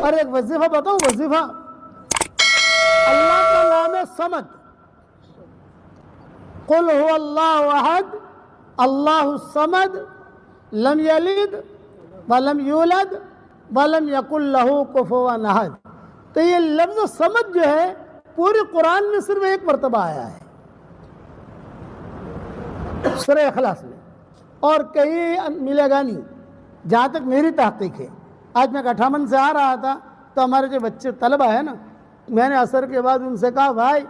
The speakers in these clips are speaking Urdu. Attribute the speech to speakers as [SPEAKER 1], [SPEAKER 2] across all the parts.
[SPEAKER 1] اور ایک وظیفہ بتاؤں، وظیفہ اللہ کا نام ہے صمد. قل هو اللہ احد اللہ الصمد لم یلد ولم یولد ولم یکن لہ کفوا احد. تو یہ لفظ صمد جو ہے پورے قرآن میں صرف ایک مرتبہ آیا ہے، سورہ اخلاص میں، اور کہیں ملے گا نہیں جہاں تک میری تحقیق ہے. آج میں کٹھامن سے آ رہا تھا تو ہمارے جو بچے طلبہ ہیں نا، میں نے عصر کے بعد ان سے کہا بھائی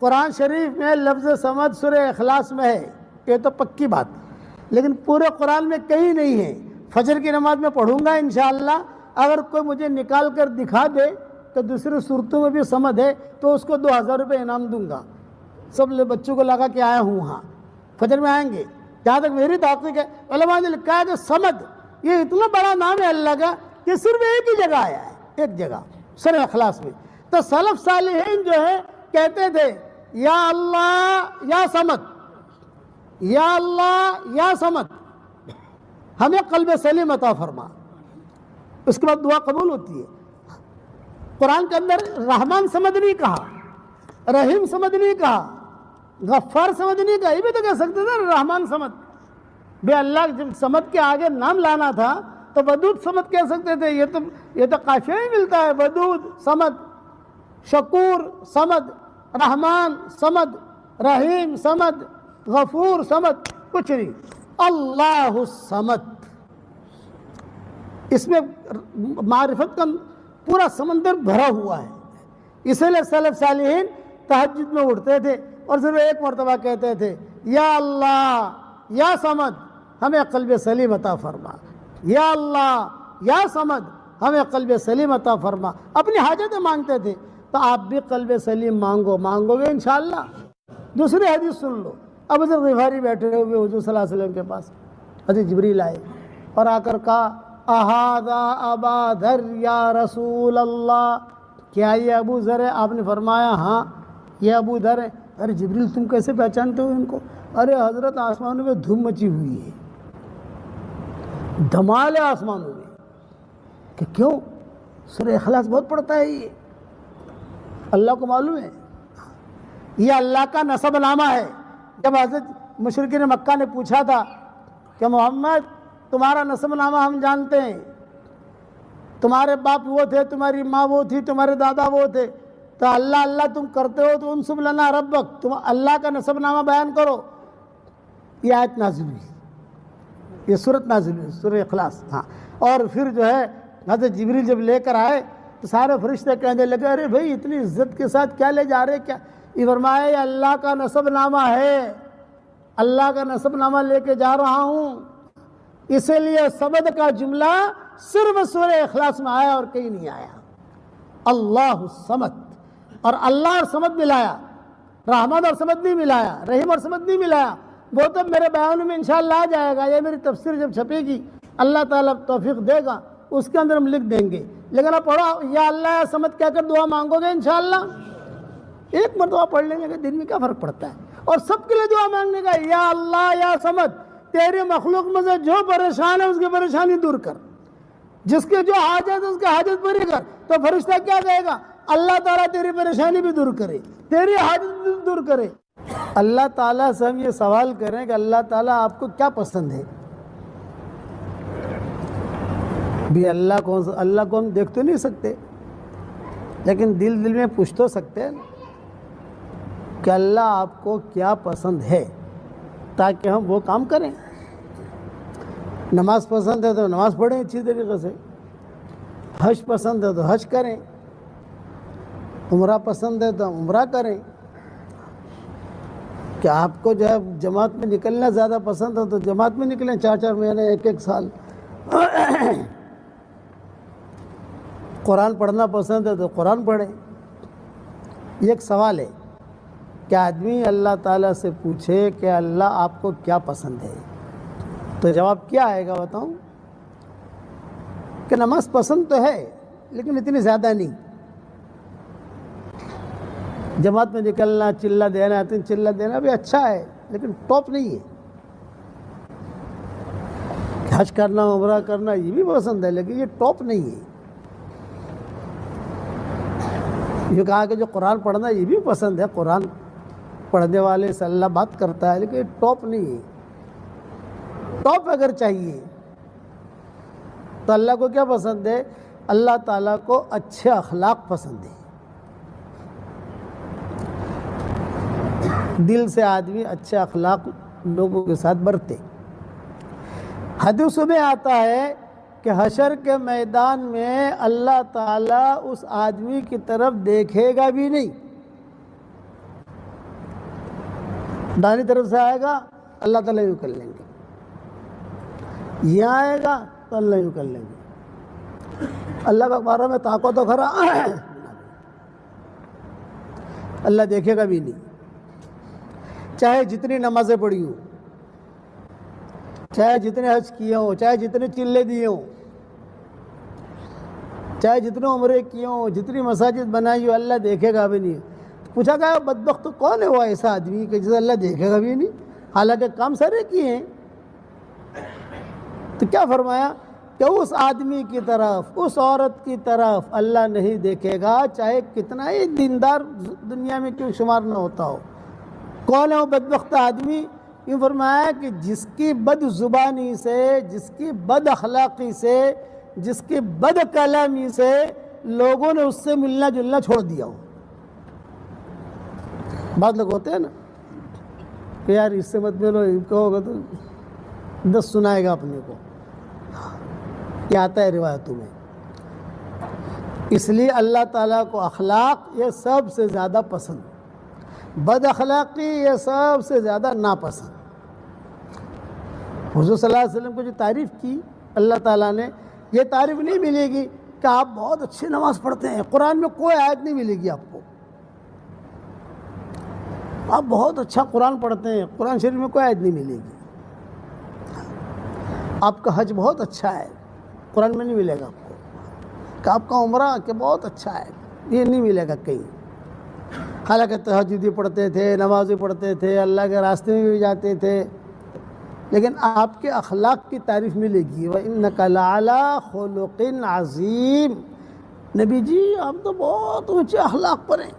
[SPEAKER 1] قرآن شریف میں لفظ صمد سورہ اخلاص میں ہے، یہ تو پکی بات، لیکن پورے قرآن میں کہیں نہیں ہے. فجر کی نماز میں پڑھوں گا انشاءاللہ، اگر کوئی مجھے نکال کر دکھا دے تو دوسری صورتوں میں بھی صمد ہے تو اس کو 2000 روپے انعام دوں گا. سب بچوں کو لگا کہ آیا ہوں، ہاں فجر میں آئیں گے. جہاں تک میری تحقیق ہے علماء نے لکھا ہے کہ صمد یہ اتنا بڑا نام ہے اللہ کا کہ صرف ایک ہی جگہ آیا ہے، ایک جگہ سورہ اخلاص میں. تو سلف صالحین جو ہے کہتے تھے یا اللہ یا صمد، یا اللہ یا صمد، ہمیں قلب سلیم عطا فرما. اس کے بعد دعا قبول ہوتی ہے. قرآن کے اندر رحمان صمد نہیں کہا، رحیم صمد نہیں کہا، غفار صمد نہیں کہا. یہ بھی تو کہہ سکتے تھے رحمان صمد. بے اللہ جب صمد کے آگے نام لانا تھا تو ودود صمد کہہ سکتے تھے. یہ تو قافیہ ہی ملتا ہے، ودود صمد، شکور صمد، رحمان صمد، رحیم صمد، غفور صمد، کچھ نہیں. اللہ الصمد، اس میں معرفت کا پورا سمندر بھرا ہوا ہے. اسی لیے سلف صالحین تہجد میں اٹھتے تھے اور صرف ایک مرتبہ کہتے تھے یا اللہ یا صمد ہمیں قلب سلیم عطا فرما، یا اللہ یا صمد ہمیں قلب سلیم عطا فرما. اپنی حاجتیں مانگتے تھے. تو آپ بھی قلب سلیم مانگو گے انشاءاللہ. دوسری حدیث سن لو. ابو ذر غفاری بیٹھے ہوئے حضور صلی اللہ علیہ وسلم کے پاس، حضرت جبریل آئے اور آ کر کہا اہذا ابا ذر یا رسول اللہ، کیا یہ ابو ذر ہے؟ آپ نے فرمایا ہاں یہ ابو ذر ہے. ارے جبریل تم کیسے پہچانتے ہو ان کو؟ ارے حضرت آسمانوں میں دھوم مچی ہوئی ہے، دھمال ہے آسمانوں میں. کہ کیوں؟ سورہ اخلاص بہت پڑھتا ہے یہ، اللہ کو معلوم ہے یہ اللہ کا نسب نامہ ہے. جب حضرت مشرکین مکہ نے پوچھا تھا کہ محمد تمہارا نسب نامہ ہم جانتے ہیں، تمہارے باپ وہ تھے، تمہاری ماں وہ تھی، تمہارے دادا وہ تھے، تو اللہ اللہ تم کرتے ہو تو انصب لنا ربک، تم اللہ کا نسب نامہ بیان کرو. یہ آیت نازل ہوئی، یہ سورت نازل ہوئی، سورہ اخلاص. ہاں، اور پھر جو ہے حضرت جبریل جب لے کر آئے تو سارے فرشتے کہنے لگے ارے بھائی اتنی عزت کے ساتھ کیا لے جا رہے؟ کیا یہ فرمایا یہ اللہ کا نسب نامہ ہے، اللہ کا نسب نامہ لے کے جا رہا ہوں. اسی لیے صمد کا جملہ صرف سورہ اخلاص میں آیا اور کہیں نہیں آیا. اللہ الصمد، اور اللہ اور صمد ملایا، رحمان اور صمد نہیں ملایا، رحیم اور صمد نہیں ملایا. وہ تو میرے بیان میں انشاءاللہ آ جائے گا، یہ میری تفسیر جب چھپے گی اللہ تعالیٰ توفیق دے گا اس کے اندر ہم لکھ دیں گے. لیکن آپ پڑھو یا اللہ یا صمد کہہ کر دعا مانگو گے انشاءاللہ. ایک مرتبہ پڑھ لینے کے دن میں کیا فرق پڑتا ہے؟ اور سب کے لیے دعا مانگنے کا یا اللہ یا صمد، تیری مخلوق میں سے جو پریشان ہے اس کی پریشانی دور کر، جس کے جو حاجت ہے اس کی حاجت پوری کر. تو فرشتہ کیا کہے گا؟ اللہ تعالیٰ تیری پریشانی بھی دور کرے، تیری حاجت بھی دور کرے. اللہ تعالیٰ سے ہم یہ سوال کریں کہ اللہ تعالیٰ آپ کو کیا پسند ہے؟ بھی اللہ کو ہم دیکھ تو نہیں سکتے، لیکن دل میں پوچھ تو سکتے ہیں کہ اللہ آپ کو کیا پسند ہے، تاکہ ہم وہ کام کریں. نماز پسند ہے تو نماز پڑھیں اچھی طریقے سے، حج پسند ہے تو حج کریں، عمرہ پسند ہے تو عمرہ کریں. کہ آپ کو جو ہے جماعت میں نکلنا زیادہ پسند ہے تو جماعت میں نکلیں 4 مہینے 1 سال. قرآن پڑھنا پسند ہے تو قرآن پڑھیں. یہ ایک سوال ہے کہ آدمی اللہ تعالیٰ سے پوچھے کہ اللہ آپ کو کیا پسند ہے، تو جواب کیا آئے گا بتاؤں؟ کہ نماز پسند تو ہے لیکن اتنی زیادہ نہیں. جماعت میں نکلنا، چلہ دینا، چلہ دینا بھی اچھا ہے لیکن ٹاپ نہیں ہے. حج کرنا، عمرہ کرنا یہ بھی پسند ہے لیکن یہ ٹاپ نہیں ہے. یہ کہا کہ جو قرآن پڑھنا یہ بھی پسند ہے، قرآن پڑھنے والے سے اللہ بات کرتا ہے، لیکن ٹاپ نہیں ہے۔ ٹاپ اگر چاہیے تو اللہ کو کیا پسند ہے؟ اللہ تعالیٰ کو اچھے اخلاق پسند ہے۔ دل سے آدمی اچھے اخلاق لوگوں کے ساتھ برتے۔ حدیث میں آتا ہے کہ حشر کے میدان میں اللہ تعالیٰ اس آدمی کی طرف دیکھے گا بھی نہیں۔ دائیں طرف سے آئے گا اللہ تعالیٰ یوں کر لیں گے، یہاں آئے گا تو اللہ یوں کر لیں گے۔ اللہ کا بارے میں طاقت تو کھرا اللہ دیکھے گا بھی نہیں، چاہے جتنی نمازیں پڑھی ہوں، چاہے جتنے حج کیے ہوں، چاہے جتنے چلے دیے ہوں، چاہے جتنے عمرے کیے ہوں، جتنی مساجد بنائی ہو، اللہ دیکھے گا بھی نہیں۔ پوچھا گیا بدبخت کون ہے وہ ایسا آدمی کہ جسے اللہ دیکھے گا بھی نہیں، حالانکہ کام سارے کیے ہیں؟ تو کیا فرمایا کہ اس آدمی کی طرف، اس عورت کی طرف اللہ نہیں دیکھے گا، چاہے کتنا ہی دیندار دنیا میں کیوں شمار نہ ہوتا ہو۔ کون ہے وہ بدبخت آدمی؟ یہ فرمایا کہ جس کی بد زبانی سے، جس کی بد اخلاقی سے، جس کی بد کلامی سے لوگوں نے اس سے ملنا جلنا چھوڑ دیا ہو۔ بعض لوگ ہوتے ہیں نا کہ یار اس سے مت ملو، ان کو ہوگا تو 10 سنائے گا اپنے کو، یہ آتا ہے روایتوں میں۔ اس لیے اللہ تعالیٰ کو اخلاق یہ سب سے زیادہ پسند، بد اخلاقی یہ سب سے زیادہ ناپسند۔ حضور صلی اللہ علیہ وسلم کو جو تعریف کی اللہ تعالیٰ نے، یہ تعریف نہیں ملے گی کہ آپ بہت اچھی نماز پڑھتے ہیں، قرآن میں کوئی آیت نہیں ملے گی آپ کو۔ آپ بہت اچھا قرآن پڑھتے ہیں، قرآن شریف میں کوئی آیت نہیں ملے گی۔ آپ کا حج بہت اچھا ہے، قرآن میں نہیں ملے گا آپ کو۔ کہ آپ کا عمرہ کہ بہت اچھا ہے، یہ نہیں ملے گا کہیں۔ حالانکہ تہجد بھی پڑھتے تھے، نماز بھی پڑھتے تھے، اللہ کے راستے میں بھی جاتے تھے، لیکن آپ کے اخلاق کی تعریف ملے گی۔ وَإِنَّكَ لَعَلَىٰ خُلُقٍ عَظِيمٍ، نبی جی آپ تو بہت اونچے اخلاق پر ہیں۔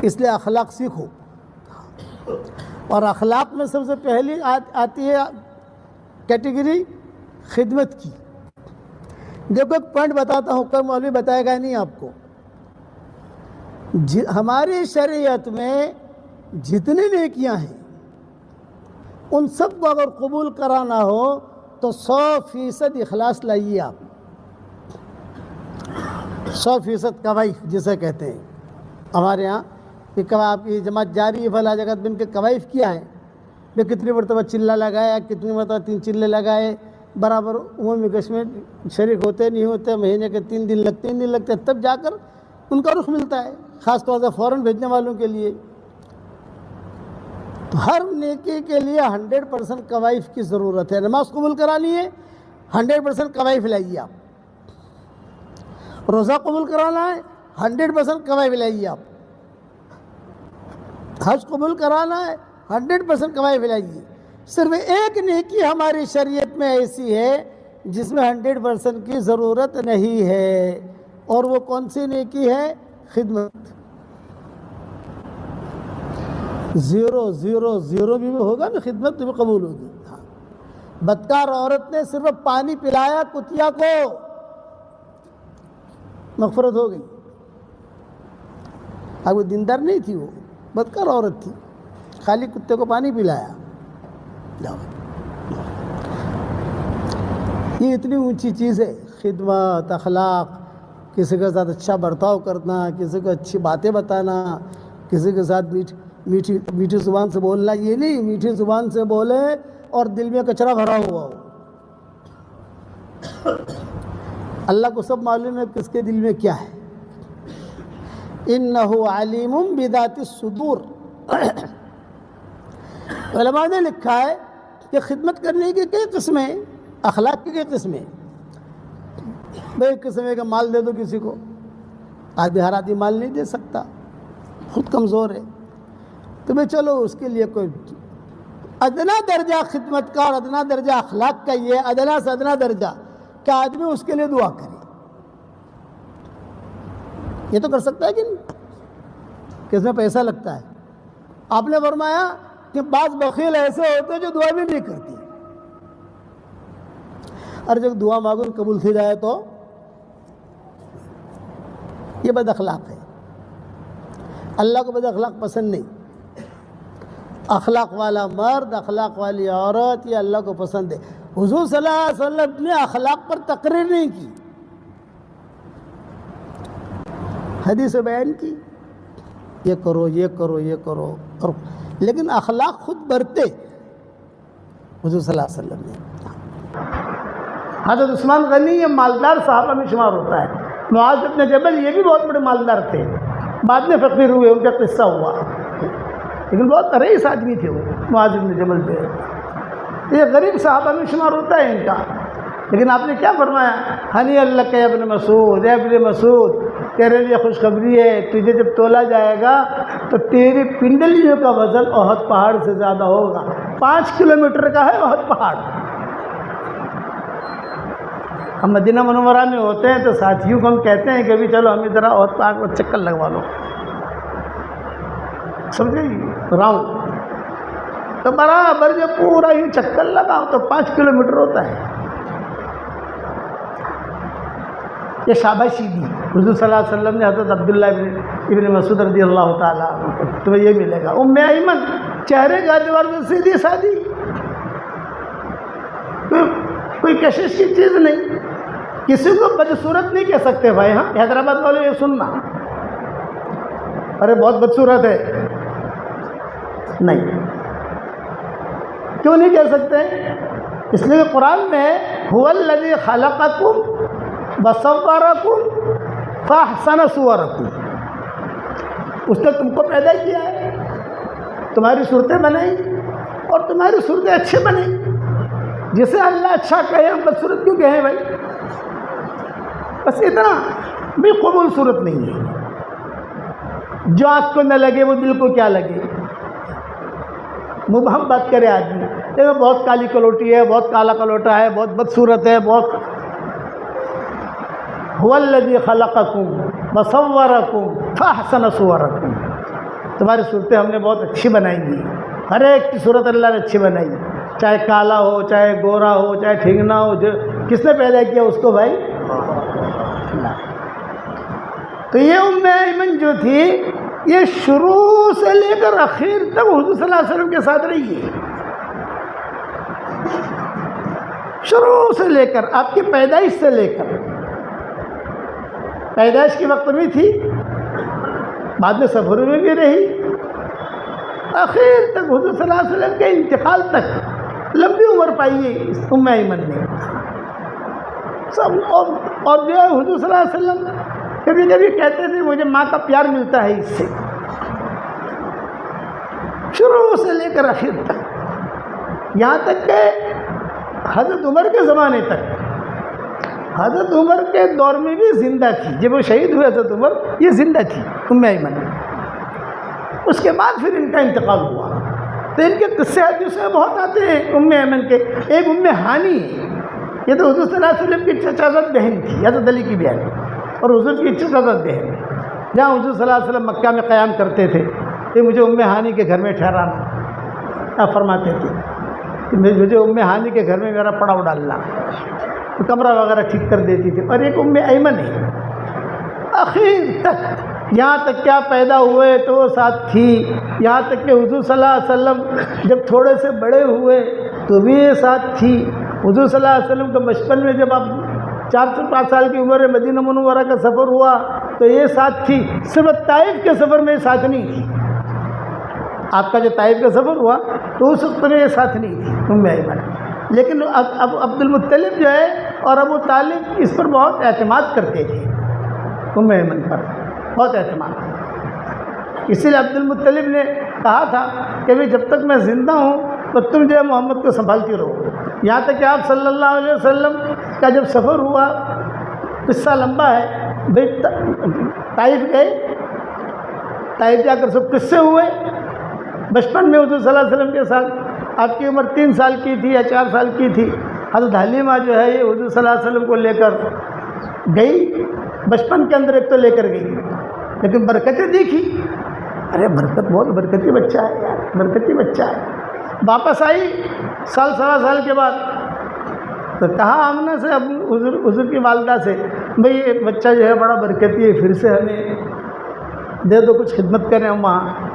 [SPEAKER 1] اس لیے اخلاق سیکھو، اور اخلاق میں سب سے پہلی آتی ہے کیٹیگری خدمت کی۔ دیکھو ایک پوائنٹ بتاتا ہوں، کوئی مولوی بتائے گا نہیں آپ کو۔ ہماری شریعت میں جتنی نیکیاں ہیں ان سب کو اگر قبول کرانا ہو تو 100% اخلاص لائیے آپ۔ 100% کوائف جسے کہتے ہیں ہمارے ہاں، کہ آپ کی جماعت جاری ہے فلاں جگہ بن کے کوائف کیا ہے، میں کتنی مرتبہ چلہ لگایا، کتنی مرتبہ 3 چلے لگائے، برابر عمومی گشت میں شریک ہوتے نہیں ہوتے، مہینے کے 3 دن لگتے تب جا کر ان کا رخ ملتا ہے، خاص طور سے فوراً بھیجنے والوں کے لیے۔ تو ہر نیکی کے لیے 100% کوائف کی ضرورت ہے۔ نماز قبول کرانی ہے 100% کوائف لائیے آپ، روزہ قبول کرانا ہے 100% کوائف لائیے آپ، حج قبول کرانا ہے 100% کوائف لائیے۔ صرف ایک نیکی ہماری شریعت میں ایسی ہے جس میں 100% کی ضرورت نہیں ہے، اور وہ کون سی نیکی ہے؟ خدمت۔ 0 بھی ہوگا نا، خدمت بھی قبول ہوگی۔ بدکار عورت نے صرف پانی پلایا کتیا کو، مغفرت ہو گئی۔ اب وہ دیندار نہیں تھی، وہ بدکار عورت تھی، خالی کتے کو پانی پلایا۔ یہ اتنی اونچی چیز ہے، خدمت، اخلاق، کسی کے ساتھ اچھا برتاؤ کرنا، کسی کو اچھی باتیں بتانا، کسی کے ساتھ میٹھی زبان سے بولنا۔ یہ نہیں میٹھی زبان سے بولے اور دل میں کچرا بھرا ہوا ہو۔ اللہ کو سب معلوم ہے کس کے دل میں کیا ہے۔ اِنَّهُ عَلِيمٌ بِذَاتِ الصُّدُورِ۔ علماء نے لکھا ہے کہ خدمت کرنے کی کئی قسمیں، اخلاق کی کئی قسمیں۔ ایک قسم ہے کہ مال دے دو کسی کو، آدمی ہر آدمی مال نہیں دے سکتا، خود کمزور ہے، تو میں چلو اس کے لیے کوئی ادنا درجہ خدمت کا اور ادنا درجہ اخلاق کا، یہ ادنا سے ادنا درجہ کہ آدمی اس کے لیے دعا کرے. یہ تو کر سکتا ہے کہ نہیں کہ اس میں پیسہ لگتا ہے. آپ نے فرمایا کہ بعض بخیل ایسے ہوتے ہیں جو دعا بھی نہیں کرتی، اور جب دعا مانگو قبول تھی جائے تو یہ بد اخلاق ہے. اللہ کو بد اخلاق پسند نہیں. اخلاق والا مرد، اخلاق والی عورت، یہ اللہ کو پسند ہے. حضور صلی اللہ علیہ وسلم نے اخلاق پر تقریر نہیں کی، حدیث بیان کی یہ کرو یہ کرو یہ کرو، لیکن اخلاق خود برتے حضور صلی اللہ علیہ وسلم نے. حضرت عثمان غنی یہ مالدار صحابہ میں شمار ہوتا ہے. معاذ بن جبل یہ بھی بہت بڑے مالدار تھے، بعد میں فقیر ہوئے، ان کا قصہ ہوا، لیکن بہت رئیس آدمی تھے وہ معاذ بن جبل پہ. یہ غریب صحابہ میں شمار ہوتا ہے ان کا. لیکن آپ نے کیا فرمایا؟ ہنی اللہ کے ابن مسعود، اے ابن مسعود تیرے لیے خوشخبری ہے، تجھے جب تولا جائے گا تو تیری پنڈلیوں کا وزن احد پہاڑ سے زیادہ ہوگا. 5 کلومیٹر کا ہے احد پہاڑ. ہم مدینہ منورہ میں ہوتے ہیں تو ساتھیوں کو ہم کہتے ہیں کہ ابھی چلو ہمیں ذرا احد پہاڑ پر چکر لگوا لو، سمجھے راؤنڈ. تو برابر جب پورا یوں چکر لگاؤ تو 5 کلومیٹر ہوتا ہے. یہ شاباشی دی حضور صلی اللہ علیہ وسلم نے حضرت عبداللہ ابن مسعود رضی اللہ تعالیٰ تمہیں یہ ملے گا. ام ایمن چہرے کا دیوار میں سیدھی سادھی، کوئی کشش کی چیز نہیں. کسی کو بدصورت نہیں کہہ سکتے بھائی. ہاں حیدرآباد والے یہ سننا، ارے بہت بدصورت ہے، نہیں. کیوں نہیں کہہ سکتے؟ اس لیے قرآن میں هو الذی خلقکم وصورکم فاحسن صورکم، اس نے تم کو پیدا کیا ہے، تمہاری صورتیں بنائی اور تمہاری صورتیں اچھے بنائی. جسے اللہ اچھا کہے ہم بدصورت کیوں کہیں بھائی؟ بس اتنا بھی قبول صورت نہیں ہے. جو آنکھ کو نہ لگے وہ دل کو کیا لگے. مبہم بات کرے آدمی، دیکھو بہت کالی کلوٹی ہے، بہت کالا کلوٹا ہے، بہت بدصورت ہے، بہت. هو الذی خلقکم وصورکم فاحسن صورکم، تمہاری صورتیں ہم نے بہت اچھی بنائی ہیں. ہر ایک کی صورت اللہ نے اچھی بنائی ہے، چاہے کالا ہو، چاہے گورا ہو، چاہے ٹھنگنا ہو. جو کس نے پیدا کیا اس کو بھائی؟ اللہ. تو یہ ام ایمن جو تھی یہ شروع سے لے کر اخیر تک حضور صلی اللہ علیہ وسلم کے ساتھ رہی ہے. شروع سے لے کر آپ کی پیدائش سے لے کر، پیدائش کے وقت بھی تھی، بعد میں سفر میں بھی رہی، آخر تک حضور صلی اللہ علیہ وسلم کے انتقال تک لمبی عمر پائی ہے ام ایمن نے. سب اور جو ہے حضور صلی اللہ علیہ وسلم کبھی کبھی کہتے تھے مجھے ماں کا پیار ملتا ہے اس سے. شروع سے لے کر آخر تک، یہاں تک کہ حضرت عمر کے زمانے تک، حضرت عمر کے دور میں بھی زندہ تھی. جب وہ شہید ہوئے حضرت عمر یہ زندہ تھی ام ایمن. اس کے بعد پھر ان کا انتقال ہوا. تو ان کے قصے حدیث میں بہت آتے ہیں ام ایمن کے. ایک ام ہانی ہے، یہ تو حضور صلی اللہ علیہ وسلم کی چچازاد بہن تھی، حضرت علی کی بہن، اور حضور کی چچازاد بہن. جہاں حضور صلی اللہ علیہ وسلم مکہ میں قیام کرتے تھے کہ مجھے ام ہانی کے گھر میں ٹھہرانا. آپ فرماتے تھے کہ مجھے ام ہانی کے گھر میں میرا پڑاؤ ڈالنا، کمرہ وغیرہ ٹھیک کر دیتی تھی. اور ایک ام ایمن ہے آخر تک، یہاں تک کیا پیدا ہوئے تو وہ ساتھ تھی. یہاں تک کہ حضور صلی اللہ علیہ وسلم جب تھوڑے سے بڑے ہوئے تو بھی یہ ساتھ تھی. حضور صلی اللہ علیہ وسلم کا بچپن میں جب آپ 4 سے 5 سال کی عمر میں مدینہ منورہ کا سفر ہوا تو یہ ساتھ تھی. صرف طائف کے سفر میں یہ ساتھ نہیں تھی. آپ کا جو طائف کا سفر ہوا تو اس وقت میں یہ ساتھ نہیں تھی ام ایمن. لیکن اب عبد المطلب جو ہے اور ابو طالب اس پر بہت اعتماد کرتے تھے، ام ایمن پر بہت اعتماد. اسی لیے عبد المطلب نے کہا تھا کہ جب تک میں زندہ ہوں تو تم جو ہے محمد کو سنبھالتی رہو. یہاں تک کہ آپ صلی اللہ علیہ وسلم کا جب سفر ہوا، قصہ لمبا ہے. طائف گئے، طائف جا کر سب قصے ہوئے. بچپن میں حضور صلی اللہ علیہ وسلم کے ساتھ آپ کی عمر 3 سال کی تھی یا 4 سال کی تھی. حضرت حلیمہ جو ہے یہ حضور صلی اللہ علیہ وسلم کو لے کر گئی، بچپن کے اندر ایک تو لے کر گئی، لیکن برکتیں دیکھی، ارے برکت بہت برکتی بچہ ہے یار، برکتی بچہ ہے۔ واپس آئی سال سوا سال کے بعد، تو کہا آمنہ سے اب حضور کی والدہ سے، بھئی یہ بچہ جو ہے بڑا برکتی ہے، پھر سے ہمیں دے دو، کچھ خدمت کریں ہم وہاں۔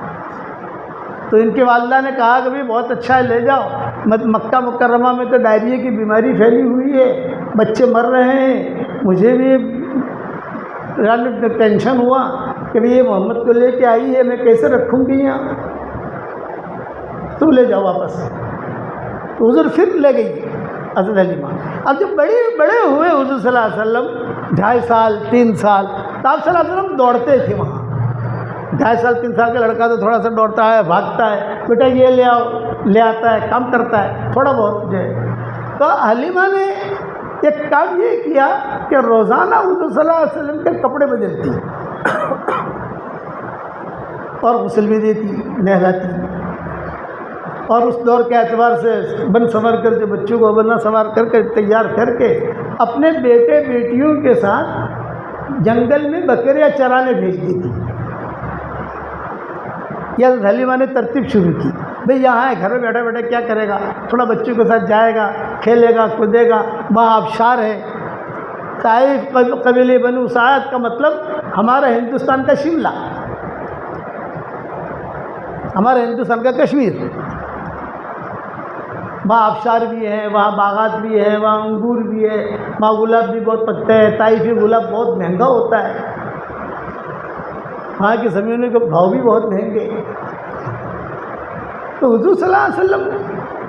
[SPEAKER 1] تو ان کی والدہ نے کہا کہ بھئی بہت اچھا ہے، لے جاؤ، مکہ مکرمہ میں تو ڈائریا کی بیماری پھیلی ہوئی ہے، بچے مر رہے ہیں، مجھے بھی ٹینشن ہوا کہ بھئی یہ محمد کو لے کے آئی ہے، میں کیسے رکھوں گی یہاں، تو لے جاؤ واپس۔ تو حضور پھر لے گئی حضرت حلیمہ۔ اب جب بڑے ہوئے حضور صلی اللہ علیہ وسلم، 2.5 سال 3 سال، تو آپ صلی اللہ علیہ وسلم دوڑتے تھے وہاں۔ 2.5 سال 3 سال کا لڑکا تو تھوڑا سا دوڑتا ہے، بھاگتا ہے، بیٹا یہ لے آؤ، لے آتا ہے، کام کرتا ہے تھوڑا بہت جو ہے۔ تو حلیمہ نے ایک کام یہ کیا کہ روزانہ حضور صلی اللہ علیہ وسلم کے کپڑے بدلتی اور غسل بھی دیتی، نہلاتی، اور اس دور کے اعتبار سے بن سنور کر کے بچوں کو بنا سنوار کر کے تیار کر کے اپنے بیٹے بیٹیوں کے ساتھ جنگل میں بکریاں چرانے بھیج دیتی۔ یہ حلیمہ نے ترتیب شروع کی، بھئی یہاں ہے، گھر میں بیٹھا بیٹھا کیا کرے گا، تھوڑا بچوں کے ساتھ جائے گا، کھیلے گا، کودے گا، وہاں آبشار ہے، طائف قبیلے بنو سعد کا مطلب ہمارا ہندوستان کا شملہ، ہمارا ہندوستان کا کشمیر، وہاں آبشار بھی ہے، وہاں باغات بھی ہے، وہاں انگور بھی ہے، وہاں گلاب بھی بہت پکتے ہیں، طائفی گلاب بہت مہنگا ہوتا ہے، وہاں کی زمینوں کے بھاؤ بھی بہت مہنگے۔ تو حضور صلی اللہ علیہ وسلم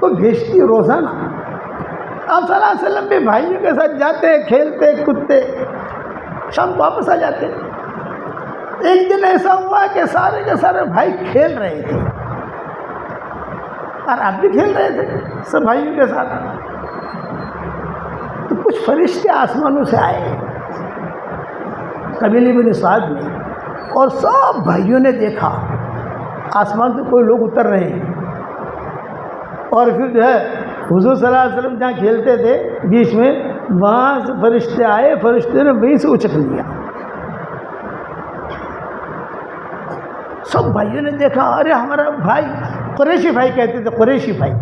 [SPEAKER 1] کو بھیجتی روزانہ، آپ صلی اللہ علیہ وسلم بھی بھائیوں کے ساتھ جاتے، کھیلتے کودتے، شام واپس آ جاتے۔ ایک دن ایسا ہوا کہ سارے کے سارے بھائی کھیل رہے تھے، اور آپ بھی کھیل رہے تھے سب بھائیوں کے ساتھ، تو کچھ فرشتے آسمانوں سے آئے قبیلے بنی سعد میں، اور سب بھائیوں نے دیکھا آسمان سے کوئی لوگ اتر رہے ہیں، اور پھر جو ہے حضور صلی اللہ علیہ وسلم جہاں کھیلتے تھے بیچ میں، وہاں سے فرشتے آئے، فرشتے نے وہیں سے اچک لیا۔ سب بھائیوں نے دیکھا، ارے ہمارا بھائی، قریشی بھائی کہتے تھے، قریشی بھائی،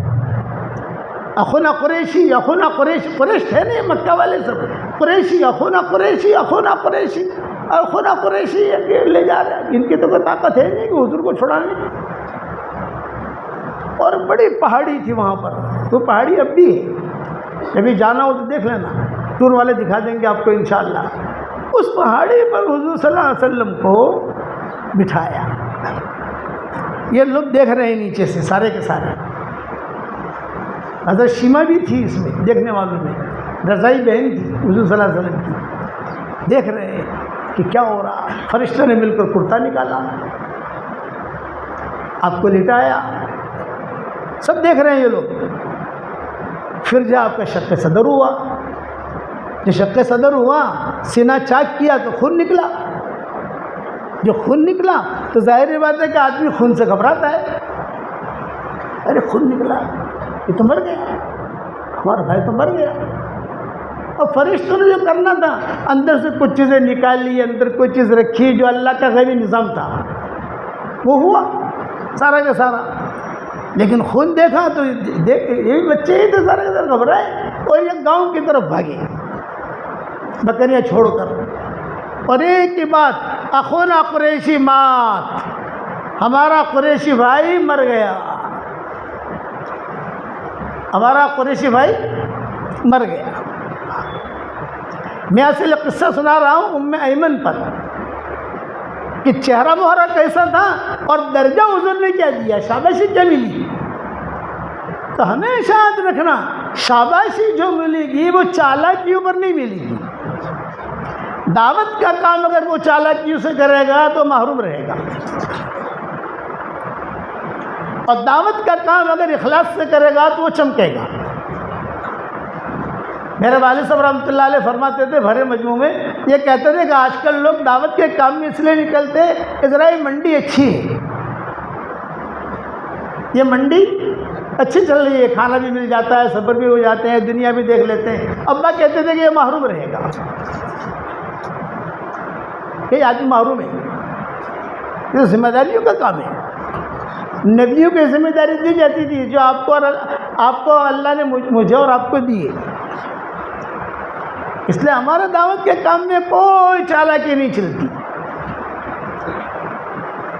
[SPEAKER 1] اخونا قریشی، اخونا قریشی، قریش تھے نہیں مکہ والے سب، قریشی، اخونا قریشی، اخونا قریشی، اخونا قریشی لے جا رہے ہیں، ان کی تو کوئی طاقت ہے نہیں کہ حضور کو چھڑانے کی۔ اور بڑی پہاڑی تھی وہاں پر، وہ پہاڑی اب بھی ہے، کبھی جانا ہو تو دیکھ لینا، ٹور والے دکھا دیں گے آپ کو انشاءاللہ۔ اس پہاڑی پر حضور صلی اللہ علیہ وسلم کو بٹھایا، یہ لوگ دیکھ رہے ہیں نیچے سے سارے کے سارے، حضرت شیمہ بھی تھی اس میں دیکھنے والوں میں، رضائی بہن تھی حضور صلی اللہ علیہ وسلم کی، دیکھ رہے ہیں کہ کیا ہو رہا۔ فرشتوں نے مل کر کرتا نکالا، آپ کو لٹایا، سب دیکھ رہے ہیں یہ لوگ۔ پھر جب آپ کا شق صدر ہوا، جو شق صدر ہوا، سینہ چاک کیا تو خون نکلا، جو خون نکلا تو ظاہر بات ہے کہ آدمی خون سے گھبراتا ہے، ارے خون نکلا، یہ تو مر گیا، ہمارا بھائی تو مر گیا۔ اور فرشتوں نے جو کرنا تھا، اندر سے کچھ چیزیں نکالی، اندر کوئی چیز رکھی، جو اللہ کا غیبی نظام تھا وہ ہوا سارا کا سارا۔ لیکن خون دیکھا تو دیکھ یہ بھی بچے ہی تھے، سارے کے سارے گھبرائے اور یہ گاؤں کی طرف بھاگے بکریاں چھوڑ کر، اور ایک ہی بات، اخونا قریشی مات، ہمارا قریشی بھائی مر گیا، ہمارا قریشی بھائی مر گیا۔ میں اصل قصہ سنا رہا ہوں ام ایمن پر کہ چہرہ مہرہ کیسا تھا اور درجہ حضور نے کیا دیا، شاباشی کیا ملی۔ تو ہمیشہ یاد رکھنا، شاباشی جو ملے گی وہ چالاکیوں پر نہیں ملے گی۔ دعوت کا کام اگر وہ چالاکیوں سے کرے گا تو محروم رہے گا، اور دعوت کا کام اگر اخلاص سے کرے گا تو وہ چمکے گا۔ میرے والد صاحب رحمۃ اللہ علیہ فرماتے تھے بھرے مجموع میں، یہ کہتے تھے کہ آج کل لوگ دعوت کے کام میں اس لیے نکلتے کہ ذرا یہ منڈی اچھی ہے، یہ منڈی اچھی چل رہی ہے، کھانا بھی مل جاتا ہے، سفر بھی ہو جاتے ہیں، دنیا بھی دیکھ لیتے ہیں. ابا کہتے تھے کہ یہ محروم رہے گا، کہ آدمی محروم ہے. یہ ذمہ داریوں کا کام ہے. نبیوں کی ذمہ داری دی جاتی تھی جو آپ کو اللہ نے مجھے اور آپ کو دی ہے. اس لیے ہمارے دعوت کے کام میں کوئی چالاکی نہیں چلتی.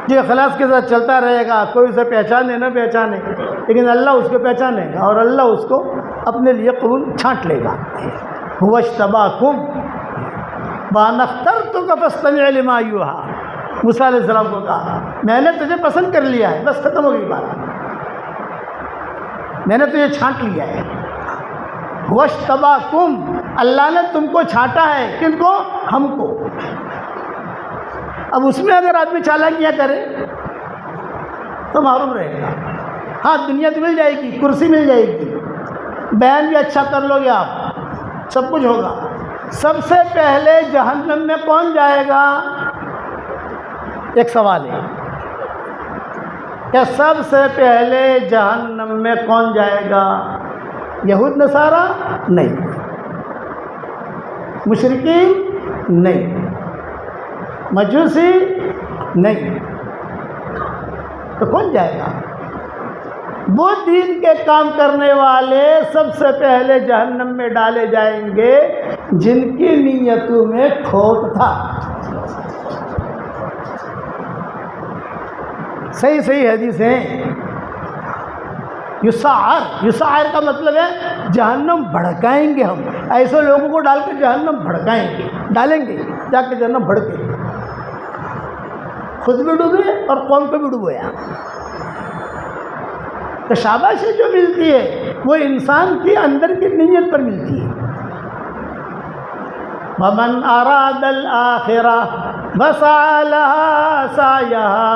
[SPEAKER 1] جو اخلاص کے ساتھ چلتا رہے گا، کوئی اسے پہچانے نہ پہچانے، لیکن اللہ اس کو پہچانے گا اور اللہ اس کو اپنے لیے قبول چھانٹ لے گا. هو اجتباکم وَأَنَا اخْتَرْتُكَ فَاسْتَمِعْ لِمَا يُوحَىٰ. موسیٰ علیہ السلام کو کہا میں نے تجھے پسند کر لیا ہے، بس ختم ہو گئی بات، میں نے تجھے چھانٹ لیا ہے. وَاجْتَبَاكُمْ اللہ نے تم کو چھانٹا ہے. کن کو؟ ہم کو. اب اس میں اگر آدمی چالاکیاں کرے تو محروم رہے گا. ہاں دنیا تو مل جائے گی، کرسی مل جائے گی، بیان بھی اچھا کر لو گے آپ، سب کچھ ہوگا. سب سے پہلے جہنم میں کون جائے گا؟ ایک سوال ہے کہ سب سے پہلے جہنم میں کون جائے گا؟ یہود نصارہ؟ نہیں. مشرکین؟ نہیں. مجوسی؟ نہیں. تو کون جائے گا؟ وہ دین کے کام کرنے والے سب سے پہلے جہنم میں ڈالے جائیں گے جن کی نیتوں میں کھوٹ تھا. صحیح حدیث ہیں. یسعر کا مطلب ہے جہنم بھڑکائیں گے. ہم ایسے لوگوں کو ڈال کے جہنم بھڑکائیں گے، ڈالیں گے جا کے جہنم بھڑکے، خود بھی ڈوبے اور قوم کو بھی ڈبویا. تو شاباشی جو ملتی ہے وہ انسان کی اندر کی نیت پر ملتی ہے. وَمَنْ أَرَادَ الْآخِرَةَ وَسَعَى لَهَا سَعْيَهَا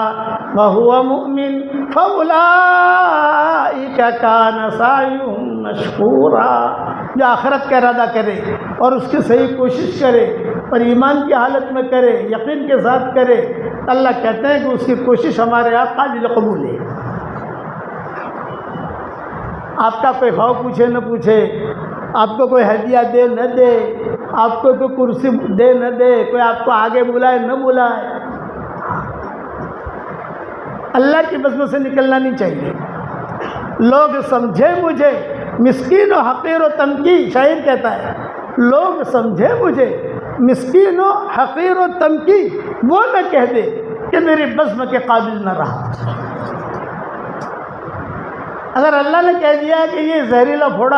[SPEAKER 1] وَهُوَ مُؤْمِنٌ فَأُولَٰئِكَ كَانَ سَعْيُهُمْ مَشْكُورًا. جو آخرت کا ارادہ کرے اور اس کی صحیح کوشش کرے اور ایمان کی حالت میں کرے، یقین کے ساتھ کرے، اللہ کہتے ہیں کہ اس کی کوشش ہمارے یہاں قابل قبول ہے. آپ کا کوئی خواہ پوچھے نہ پوچھے، آپ کو کوئی ہدیہ دے نہ دے، آپ کو کوئی کرسی دے نہ دے، کوئی آپ کو آگے بلائے نہ بلائے، اللہ کی بزم سے نکلنا نہیں چاہیے. لوگ سمجھے مجھے مسکین و حقیر و تنکی. شاعر کہتا ہے لوگ سمجھے مجھے مسکین و حقیر و تنکی، وہ نہ کہہ دے کہ میری بزم کے قابل نہ رہا. اگر اللہ نے کہہ دیا کہ یہ زہریلا پھوڑا